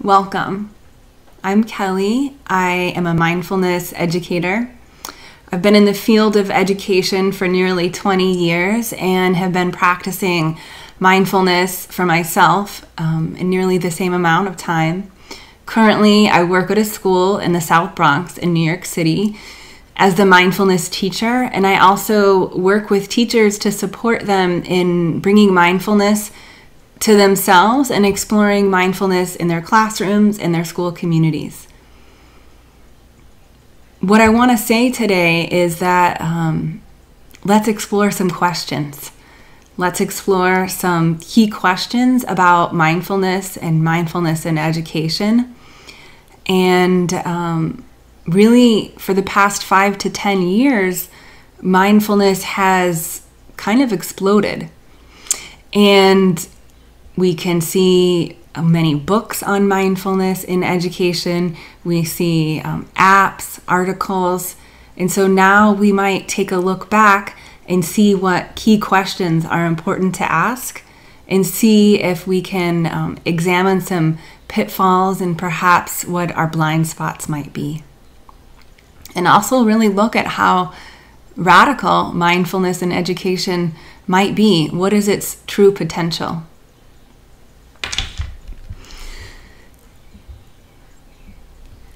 Welcome. I'm Kelly. I am a mindfulness educator. I've been in the field of education for nearly 20 years and have been practicing mindfulness for myself in nearly the same amount of time. Currently, I work at a school in the South Bronx in New York City as the mindfulness teacher, and I also work with teachers to support them in bringing mindfulness to themselves and exploring mindfulness in their classrooms and their school communities. What I want to say today is that let's explore some questions. Let's explore some key questions about mindfulness in education. And really, for the past 5 to 10 years, mindfulness has kind of exploded. And we can see many books on mindfulness in education. We see apps, articles. And so now we might take a look back and see what key questions are important to ask and see if we can examine some pitfalls and perhaps what our blind spots might be. And also really look at how radical mindfulness in education might be. What is its true potential?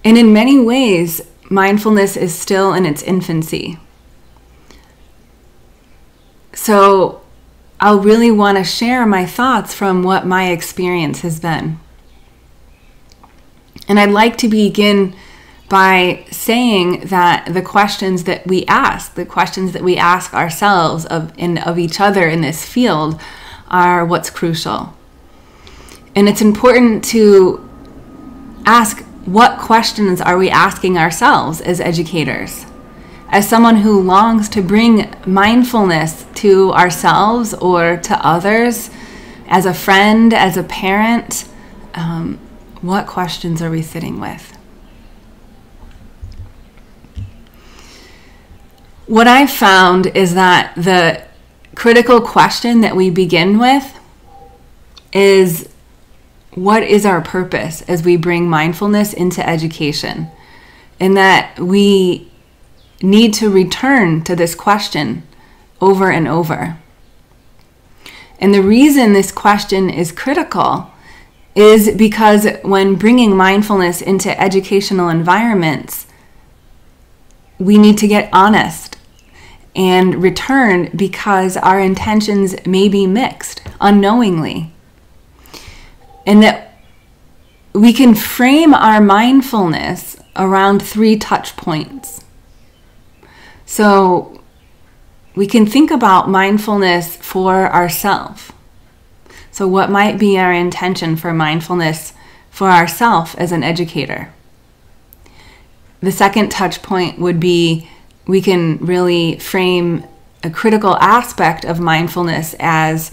And in many ways, mindfulness is still in its infancy. So I'll really want to share my thoughts from what my experience has been. And I'd like to begin by saying that the questions that we ask, the questions that we ask ourselves of each other in this field are what's crucial. And it's important to ask, what questions are we asking ourselves as educators? As someone who longs to bring mindfulness to ourselves or to others, as a friend, as a parent, what questions are we sitting with? What I've found is that the critical question that we begin with is, what is our purpose as we bring mindfulness into education? And that we need to return to this question over and over. And the reason this question is critical is because when bringing mindfulness into educational environments, we need to get honest and return because our intentions may be mixed unknowingly. And that we can frame our mindfulness around 3 touch points. So we can think about mindfulness for ourselves. So what might be our intention for mindfulness for ourselves as an educator? The second touch point would be, we can really frame a critical aspect of mindfulness as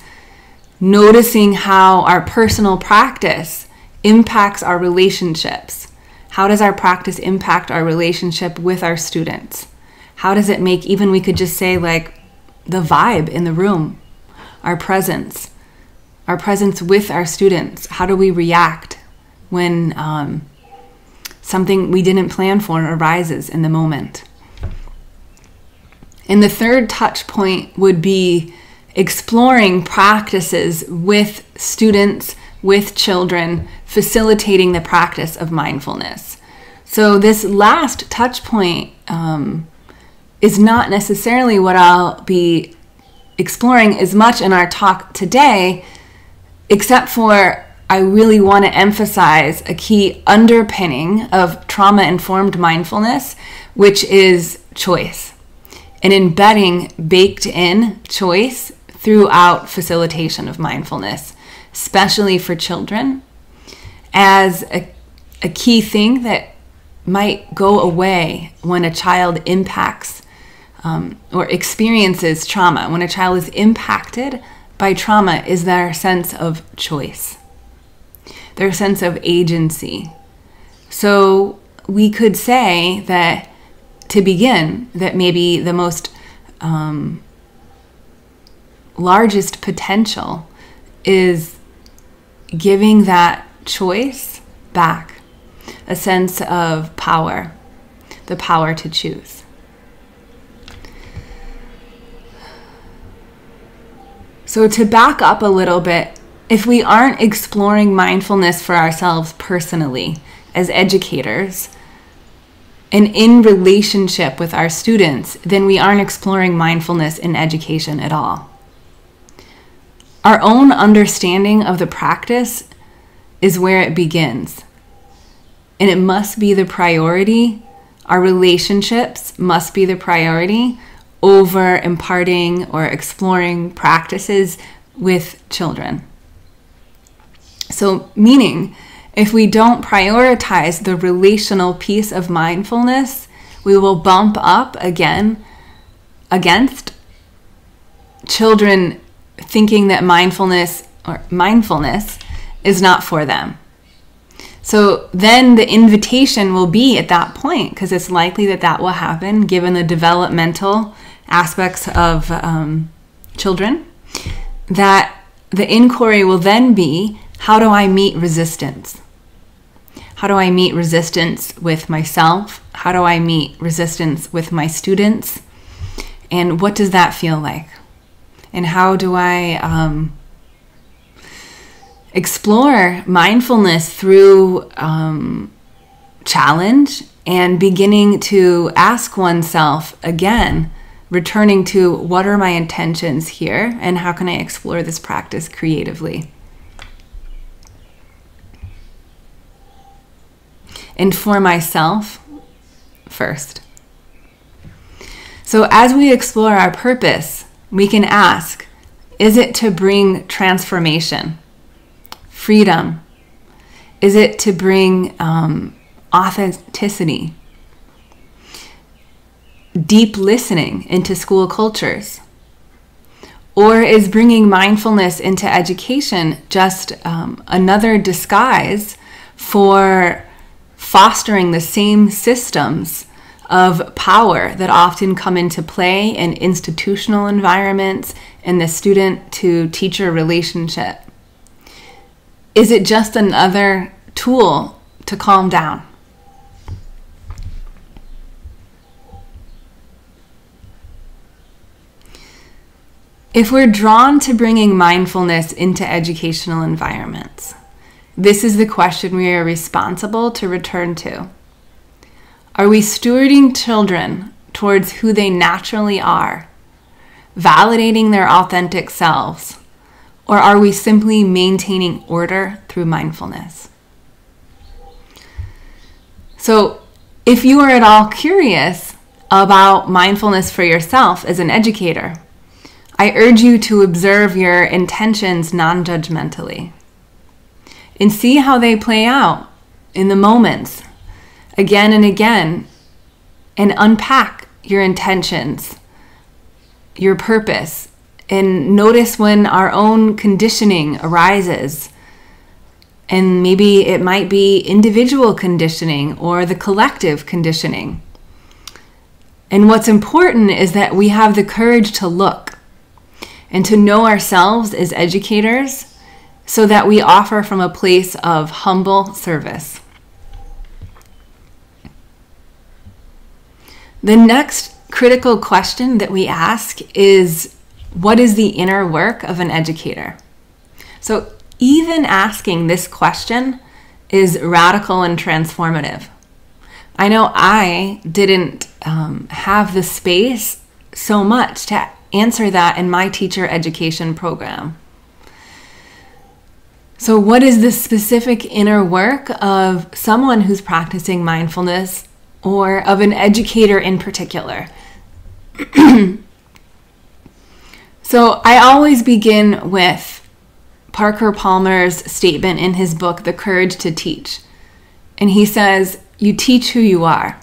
noticing how our personal practice impacts our relationships. How does our practice impact our relationship with our students? How does it make, even we could just say like the vibe in the room, our presence with our students. How do we react when something we didn't plan for arises in the moment? And the third touch point would be exploring practices with students, with children, facilitating the practice of mindfulness. So this last touch point is not necessarily what I'll be exploring as much in our talk today, except for I really want to emphasize a key underpinning of trauma-informed mindfulness, which is choice, and embedding baked-in choice throughout facilitation of mindfulness, especially for children, as a key thing that might go away when a child impacts or experiences trauma. When a child is impacted by trauma, is their sense of choice, their sense of agency. So we could say that, to begin, that maybe the most largest potential is giving that choice back, a sense of power, the power to choose. So to back up a little bit, if we aren't exploring mindfulness for ourselves personally as educators and in relationship with our students, then we aren't exploring mindfulness in education at all. Our own understanding of the practice is where it begins. And it must be the priority. Our relationships must be the priority over imparting or exploring practices with children. So, meaning, if we don't prioritize the relational piece of mindfulness, we will bump up again against children thinking that mindfulness is not for them. So then the invitation will be at that point, because it's likely that that will happen given the developmental aspects of children, that the inquiry will then be, how do I meet resistance? How do I meet resistance with myself? How do I meet resistance with my students? And what does that feel like? And how do I explore mindfulness through challenge and beginning to ask oneself again, returning to what are my intentions here and how can I explore this practice creatively? And for myself first. So as we explore our purpose, we can ask, is it to bring transformation, freedom? Is it to bring authenticity, deep listening into school cultures? Or is bringing mindfulness into education just another disguise for fostering the same systems of power that often come into play in institutional environments and the student to teacher relationship? Is it just another tool to calm down? If we're drawn to bringing mindfulness into educational environments, this is the question we are responsible to return to. Are we stewarding children towards who they naturally are, validating their authentic selves, or are we simply maintaining order through mindfulness? So, if you are at all curious about mindfulness for yourself as an educator, I urge you to observe your intentions non-judgmentally and see how they play out in the moments again and again, and unpack your intentions, your purpose, and notice when our own conditioning arises. And maybe it might be individual conditioning or the collective conditioning. And what's important is that we have the courage to look and to know ourselves as educators so that we offer from a place of humble service. The next critical question that we ask is, what is the inner work of an educator? So even asking this question is radical and transformative. I know I didn't have the space so much to answer that in my teacher education program. So what is the specific inner work of someone who's practicing mindfulness, or of an educator in particular? So I always begin with Parker Palmer's statement in his book, The Courage to Teach. And he says, you teach who you are.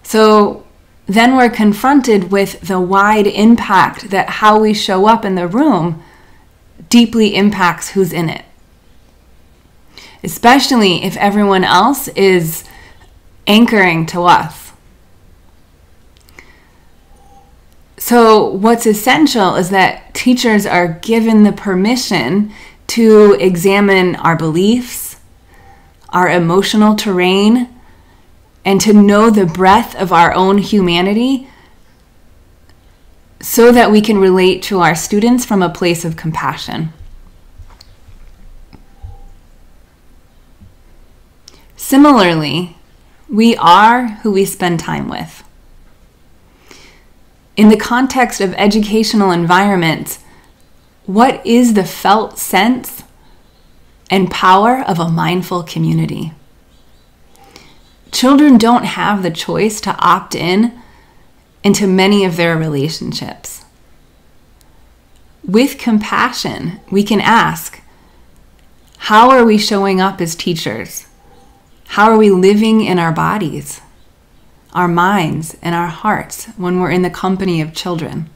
So then we're confronted with the wide impact that how we show up in the room deeply impacts who's in it. Especially if everyone else is anchoring to us. So what's essential is that teachers are given the permission to examine our beliefs, our emotional terrain, and to know the breadth of our own humanity so that we can relate to our students from a place of compassion. Similarly, we are who we spend time with. In the context of educational environments, what is the felt sense and power of a mindful community? Children don't have the choice to opt in into many of their relationships. With compassion, we can ask, how are we showing up as teachers? How are we living in our bodies, our minds, and our hearts when we're in the company of children?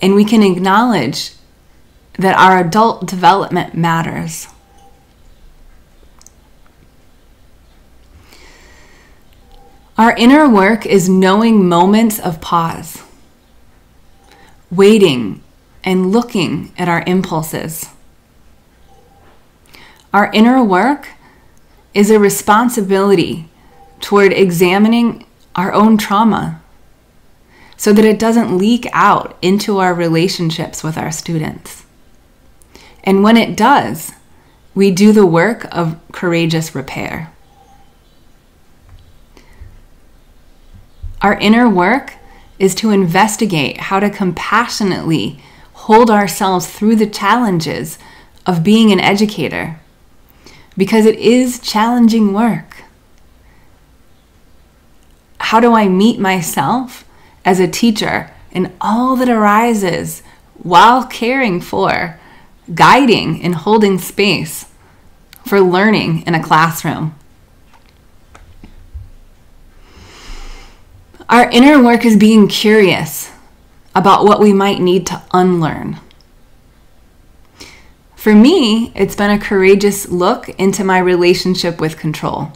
And we can acknowledge that our adult development matters. Our inner work is knowing moments of pause, waiting and looking at our impulses. Our inner work is a responsibility toward examining our own trauma so that it doesn't leak out into our relationships with our students. And when it does, we do the work of courageous repair. Our inner work is to investigate how to compassionately hold ourselves through the challenges of being an educator, because it is challenging work. How do I meet myself as a teacher in all that arises while caring for, guiding, and holding space for learning in a classroom? Our inner work is being curious about what we might need to unlearn. For me, it's been a courageous look into my relationship with control,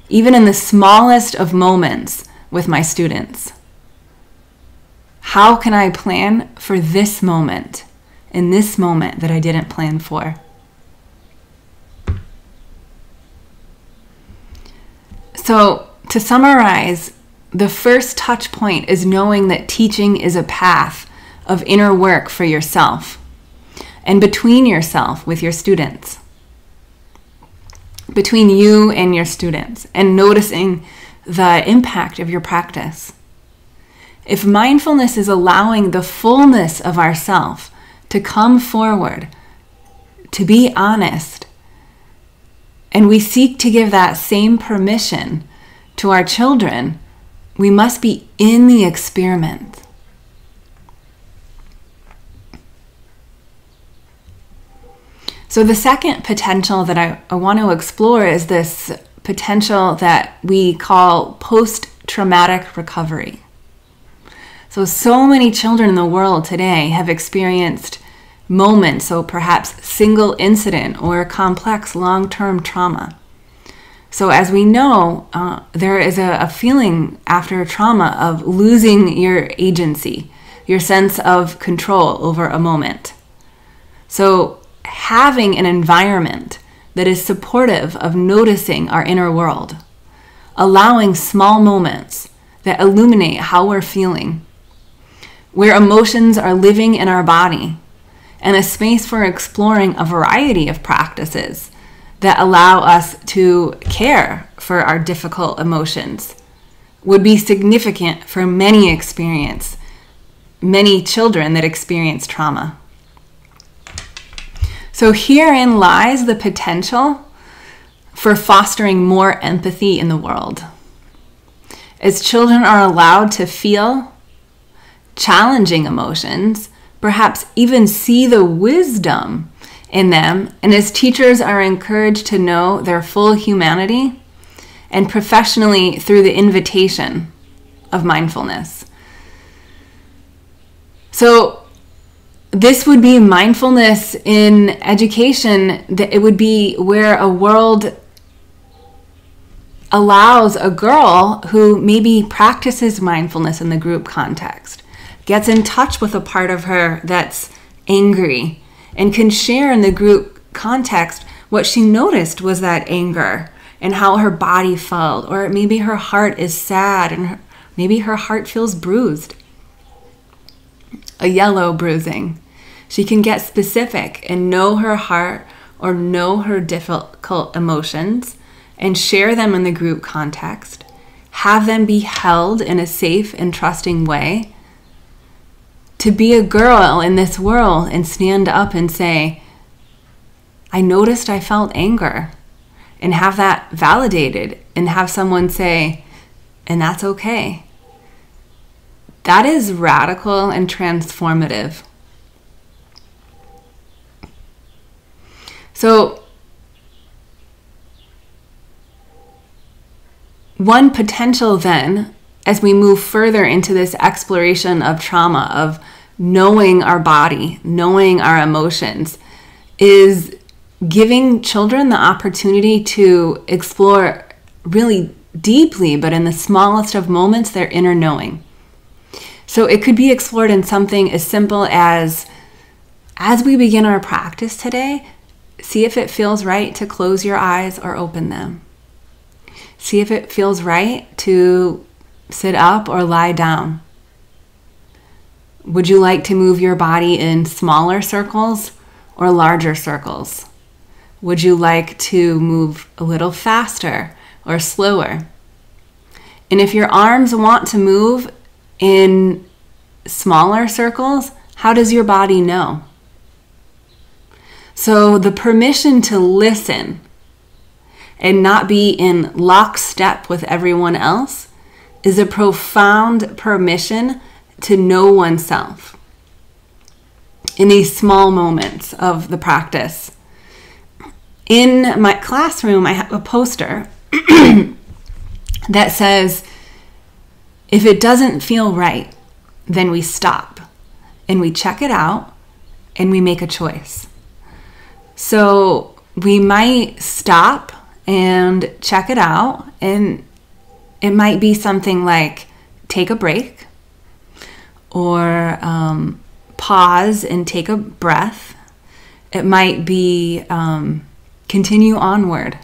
even in the smallest of moments with my students. How can I plan for this moment, in this moment that I didn't plan for? So, to summarize, the first touch point is knowing that teaching is a path of inner work for yourself and between yourself with your students, between you and your students, and noticing the impact of your practice. If mindfulness is allowing the fullness of ourself to come forward, to be honest, and we seek to give that same permission to our children, we must be in the experiment. So the second potential that I want to explore is this potential that we call post-traumatic recovery. So many children in the world today have experienced moments, so perhaps single incident or complex long-term trauma. So as we know, there is a feeling after trauma of losing your agency, your sense of control over a moment. So having an environment that is supportive of noticing our inner world, allowing small moments that illuminate how we're feeling, where emotions are living in our body, and a space for exploring a variety of practices that allow us to care for our difficult emotions would be significant for many children that experience trauma. So herein lies the potential for fostering more empathy in the world. As children are allowed to feel challenging emotions, perhaps even see the wisdom in them, and as teachers are encouraged to know their full humanity, and professionally through the invitation of mindfulness. So this would be mindfulness in education, that it would be where a world allows a girl who maybe practices mindfulness in the group context, gets in touch with a part of her that's angry, and can share in the group context What she noticed was that anger and how her body felt, or maybe her heart is sad and maybe her heart feels bruised, a yellow bruising. She can get specific and know her heart or know her difficult emotions and share them in the group context, have them be held in a safe and trusting way. To be a girl in this world and stand up and say, I noticed I felt anger, and have that validated and have someone say, and that's okay. That is radical and transformative. So, one potential then, as we move further into this exploration of trauma, of knowing our body, knowing our emotions, is giving children the opportunity to explore really deeply, but in the smallest of moments, their inner knowing. So it could be explored in something as simple as we begin our practice today, see if it feels right to close your eyes or open them. See if it feels right to sit up or lie down. Would you like to move your body in smaller circles or larger circles? Would you like to move a little faster or slower? And if your arms want to move in smaller circles, how does your body know? So the permission to listen and not be in lockstep with everyone else is a profound permission to know oneself in these small moments of the practice. In my classroom, I have a poster that says, if it doesn't feel right, then we stop and we check it out and we make a choice. So we might stop and check it out, and it might be something like take a break or pause and take a breath. It might be continue onward.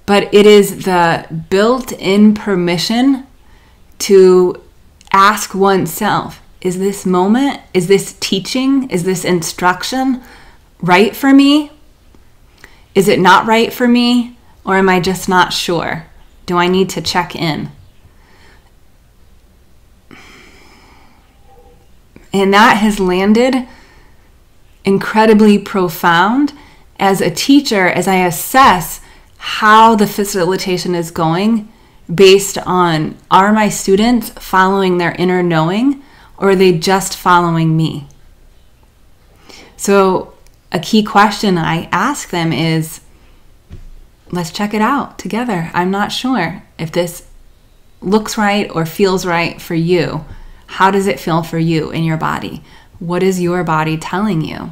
But it is the built-in permission to ask oneself, is this moment, is this teaching, is this instruction right for me? Is it not right for me? Or am I just not sure? Do I need to check in? And that has landed incredibly profound as a teacher, as I assess how the facilitation is going based on, are my students following their inner knowing, or are they just following me? So a key question I ask them is, let's check it out together. I'm not sure if this looks right or feels right for you. How does it feel for you in your body? What is your body telling you?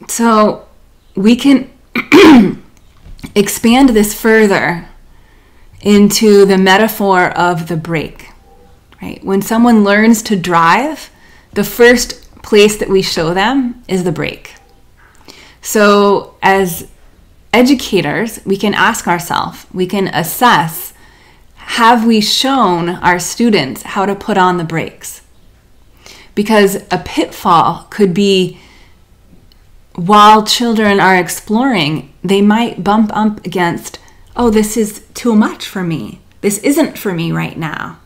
So we can expand this further into the metaphor of the brake, right? When someone learns to drive, the first place that we show them is the brake. So as educators, we can ask ourselves, we can assess, have we shown our students how to put on the brakes? Because a pitfall could be, while children are exploring, they might bump up against, oh, this is too much for me. This isn't for me right now.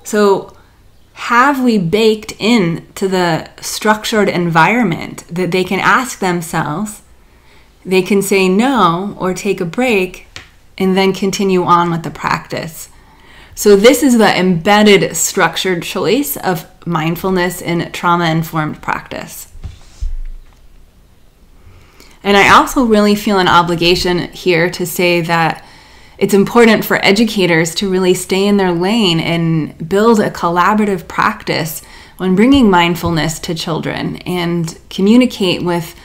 So have we baked into the structured environment that they can ask themselves, they can say no or take a break, and then continue on with the practice. So this is the embedded structured choice of mindfulness in trauma-informed practice. And I also really feel an obligation here to say that it's important for educators to really stay in their lane and build a collaborative practice when bringing mindfulness to children and communicate with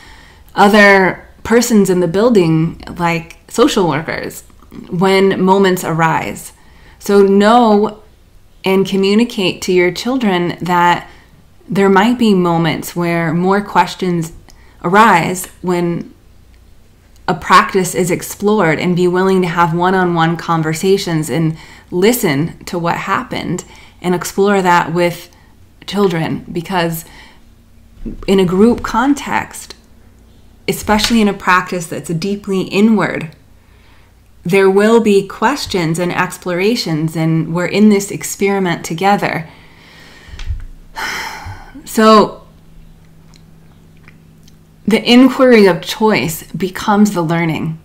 other persons in the building, like social workers, when moments arise. So know and communicate to your children that there might be moments where more questions arise when a practice is explored, and be willing to have one-on-one conversations and listen to what happened and explore that with children. Because in a group context, especially in a practice that's deeply inward, there will be questions and explorations, and we're in this experiment together. So the inquiry of choice becomes the learning.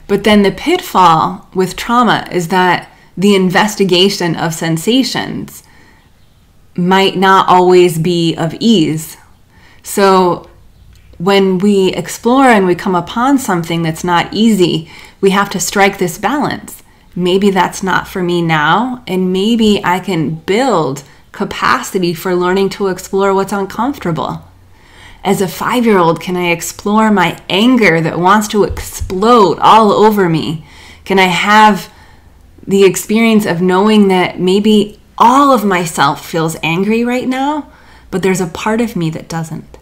But then the pitfall with trauma is that the investigation of sensations might not always be of ease. So when we explore and we come upon something that's not easy, we have to strike this balance. Maybe that's not for me now, and maybe I can build capacity for learning to explore what's uncomfortable. As a 5-year-old, can I explore my anger that wants to explode all over me? Can I have the experience of knowing that maybe all of myself feels angry right now, but there's a part of me that doesn't?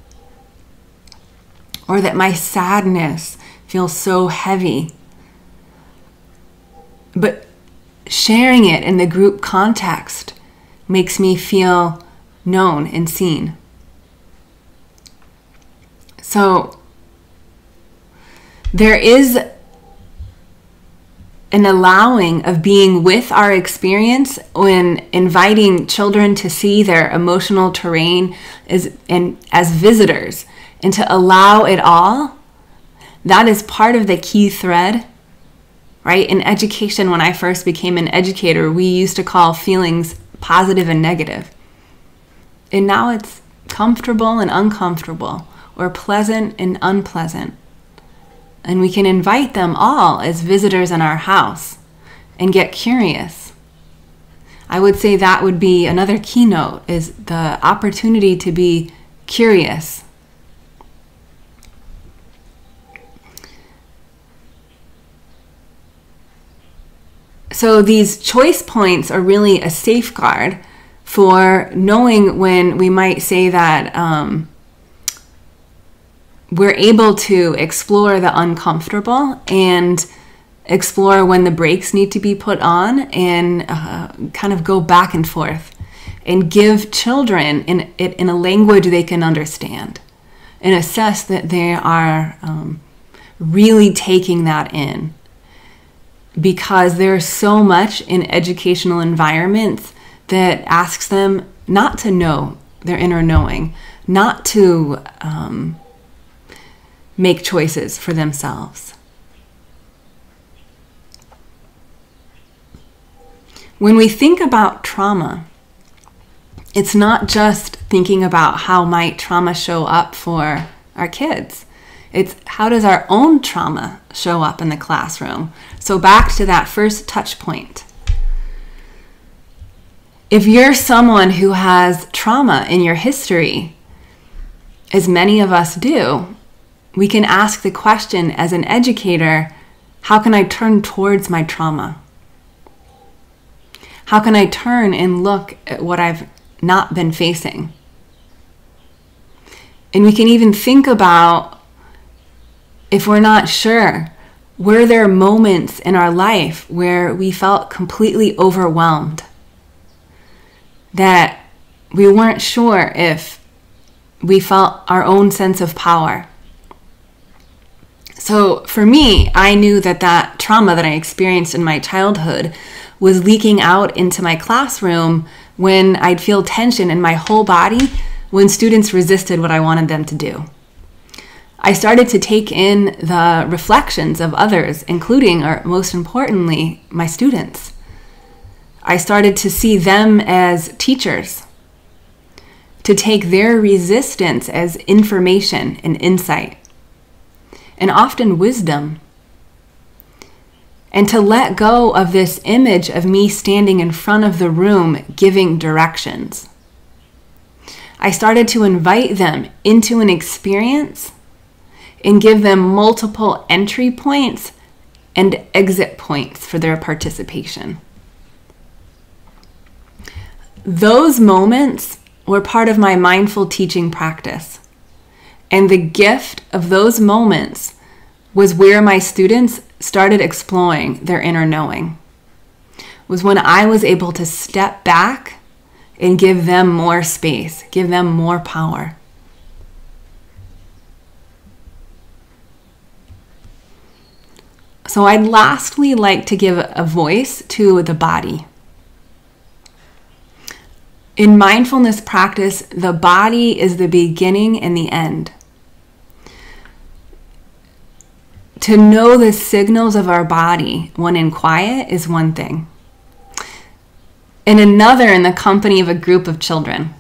Or that my sadness feels so heavy. But sharing it in the group context makes me feel known and seen. So there is an allowing of being with our experience when inviting children to see their emotional terrain as visitors, and to allow it all. That is part of the key thread, right? In education, when I first became an educator, we used to call feelings positive and negative. And now it's comfortable and uncomfortable, or pleasant and unpleasant. And we can invite them all as visitors in our house and get curious. I would say that would be another keynote, is the opportunity to be curious. So these choice points are really a safeguard for knowing when we might say that we're able to explore the uncomfortable and explore when the brakes need to be put on, and kind of go back and forth and give children in a language they can understand, and assess that they are really taking that in. Because there's so much in educational environments that asks them not to know their inner knowing, not to make choices for themselves. When we think about trauma, it's not just thinking about how might trauma show up for our kids. It's how does our own trauma show up in the classroom? So back to that first touch point. If you're someone who has trauma in your history, as many of us do, we can ask the question as an educator, how can I turn towards my trauma? How can I turn and look at what I've not been facing? And we can even think about, if we're not sure, were there moments in our life where we felt completely overwhelmed? That we weren't sure if we felt our own sense of power. So for me, I knew that trauma that I experienced in my childhood was leaking out into my classroom when I'd feel tension in my whole body when students resisted what I wanted them to do. I started to take in the reflections of others, including, or most importantly, my students. I started to see them as teachers, to take their resistance as information and insight, and often wisdom, and to let go of this image of me standing in front of the room giving directions. I started to invite them into an experience and give them multiple entry points and exit points for their participation. those moments were part of my mindful teaching practice. And the gift of those moments was where my students started exploring their inner knowing. Was when I was able to step back and give them more space, give them more power. So I'd lastly like to give a voice to the body. In mindfulness practice, the body is the beginning and the end. To know the signals of our body when in quiet is one thing, and another in the company of a group of children.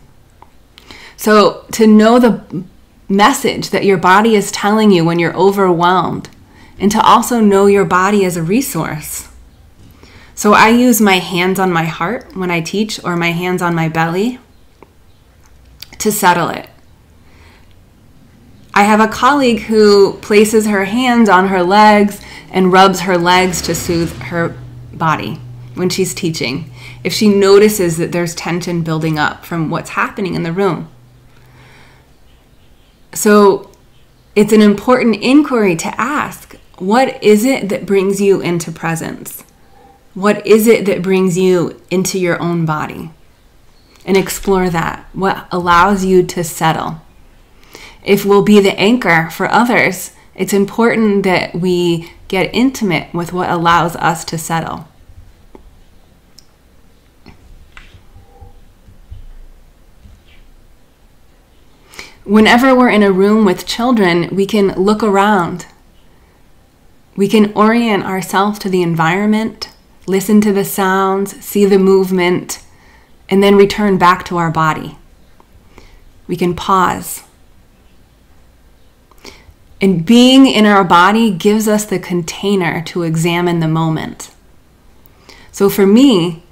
So to know the message that your body is telling you when you're overwhelmed, and to also know your body as a resource. So I use my hands on my heart when I teach, or my hands on my belly to settle it. I have a colleague who places her hands on her legs and rubs her legs to soothe her body when she's teaching, if she notices that there's tension building up from what's happening in the room. So it's an important inquiry to ask, what is it that brings you into presence? What is it that brings you into your own body? And explore that. What allows you to settle? If we'll be the anchor for others, it's important that we get intimate with what allows us to settle. Whenever we're in a room with children, we can look around. We can orient ourselves to the environment, listen to the sounds, see the movement, and then return back to our body. We can pause. And being in our body gives us the container to examine the moment. So for me,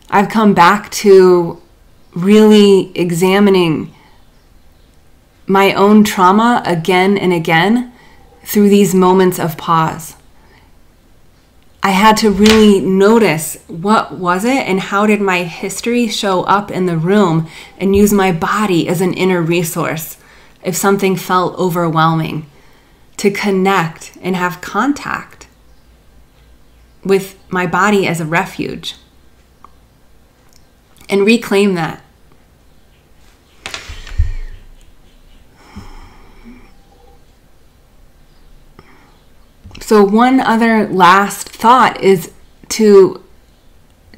I've come back to really examining my own trauma again and again through these moments of pause. I had to really notice, what was it and how did my history show up in the room, and use my body as an inner resource if something felt overwhelming, to connect and have contact with my body as a refuge and reclaim that. So one other last thought is to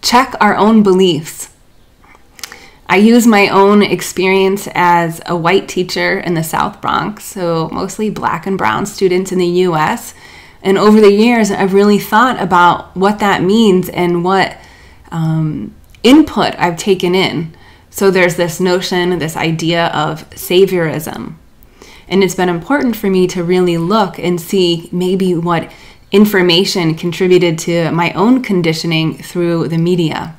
check our own beliefs. I use my own experience as a white teacher in the South Bronx, so mostly Black and brown students in the US. And over the years, I've really thought about what that means and what input I've taken in. So there's this notion, this idea of saviorism. And it's been important for me to really look and see maybe what information contributed to my own conditioning through the media.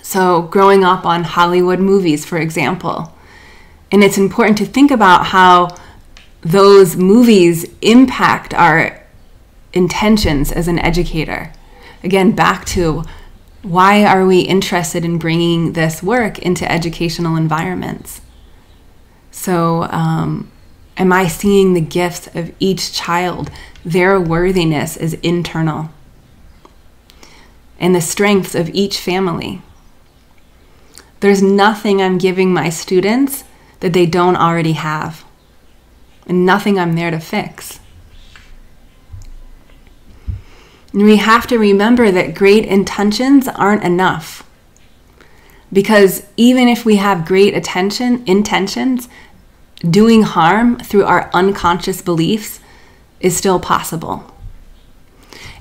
So growing up on Hollywood movies, for example. And it's important to think about how those movies impact our intentions as an educator. Again, back to why are we interested in bringing this work into educational environments? So am I seeing the gifts of each child? Their worthiness is internal. And the strengths of each family. There's nothing I'm giving my students that they don't already have. And nothing I'm there to fix. And we have to remember that great intentions aren't enough. Because even if we have great intentions, doing harm through our unconscious beliefs is still possible.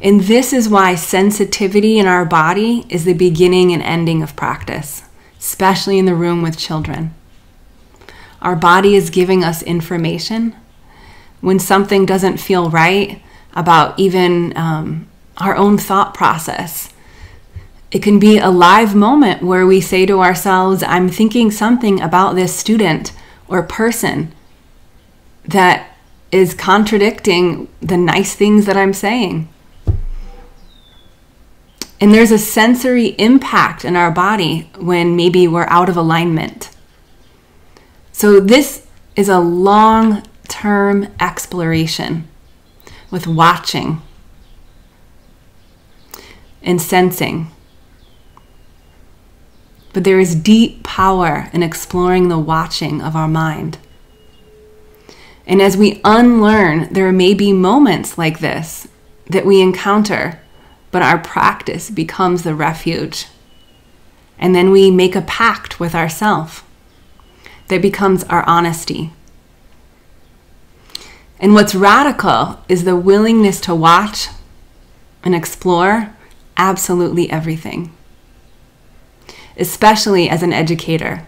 And this is why sensitivity in our body is the beginning and ending of practice, especially in the room with children. Our body is giving us information. When something doesn't feel right about even our own thought process, it can be a live moment where we say to ourselves, I'm thinking something about this student or person that is contradicting the nice things that I'm saying. And there's a sensory impact in our body when maybe we're out of alignment. So this is a long-term exploration with watching and sensing. But there is deep power in exploring the watching of our mind. And as we unlearn, there may be moments like this that we encounter, but our practice becomes the refuge. And then we make a pact with ourselves that becomes our honesty. And what's radical is the willingness to watch and explore absolutely everything. Especially as an educator,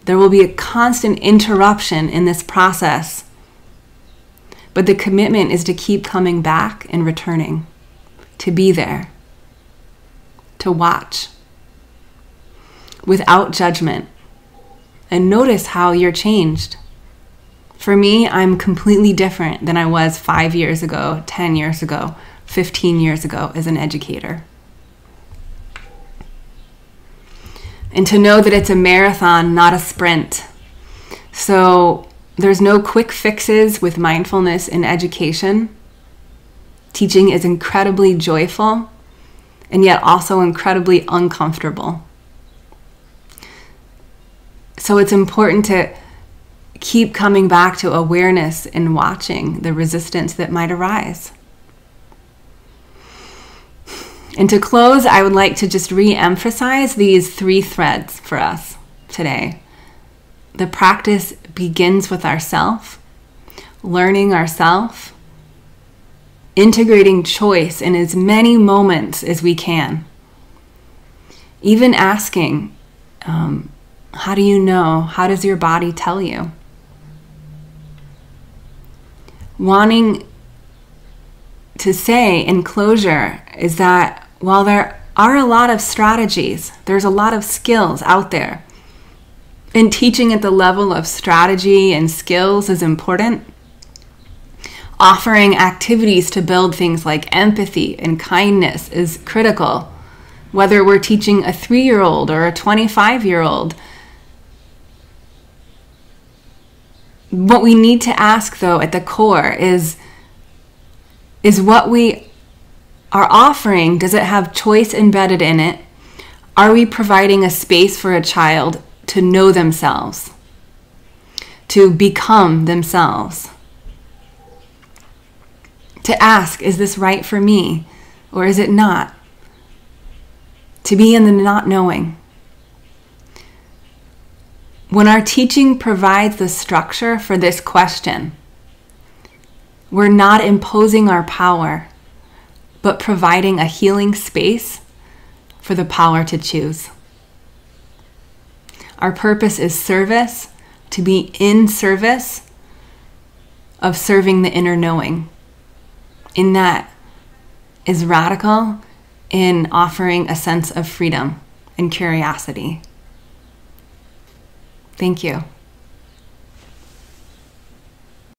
there will be a constant interruption in this process. But the commitment is to keep coming back and returning, to be there, to watch, without judgment, and notice how you're changed. For me, I'm completely different than I was 5 years ago, 10 years ago, 15 years ago as an educator. And to know that it's a marathon, not a sprint. So there's no quick fixes with mindfulness in education. Teaching is incredibly joyful and yet also incredibly uncomfortable. So it's important to keep coming back to awareness and watching the resistance that might arise. And to close, I would like to just re-emphasize these 3 threads for us today. The practice begins with ourself, learning ourself, integrating choice in as many moments as we can. Even asking, how do you know? How does your body tell you? Wanting to say in closure is that while there are a lot of strategies, there's a lot of skills out there, and teaching at the level of strategy and skills is important. Offering activities to build things like empathy and kindness is critical, whether we're teaching a 3-year-old or a 25-year-old. What we need to ask, though, at the core is what we are offering, does it have choice embedded in it? Are we providing a space for a child to know themselves, to become themselves? To ask, is this right for me or is it not? To be in the not knowing. When our teaching provides the structure for this question, we're not imposing our power, but providing a healing space for the power to choose. Our purpose is service, to be in service of serving the inner knowing. In that is radical in offering a sense of freedom and curiosity. Thank you.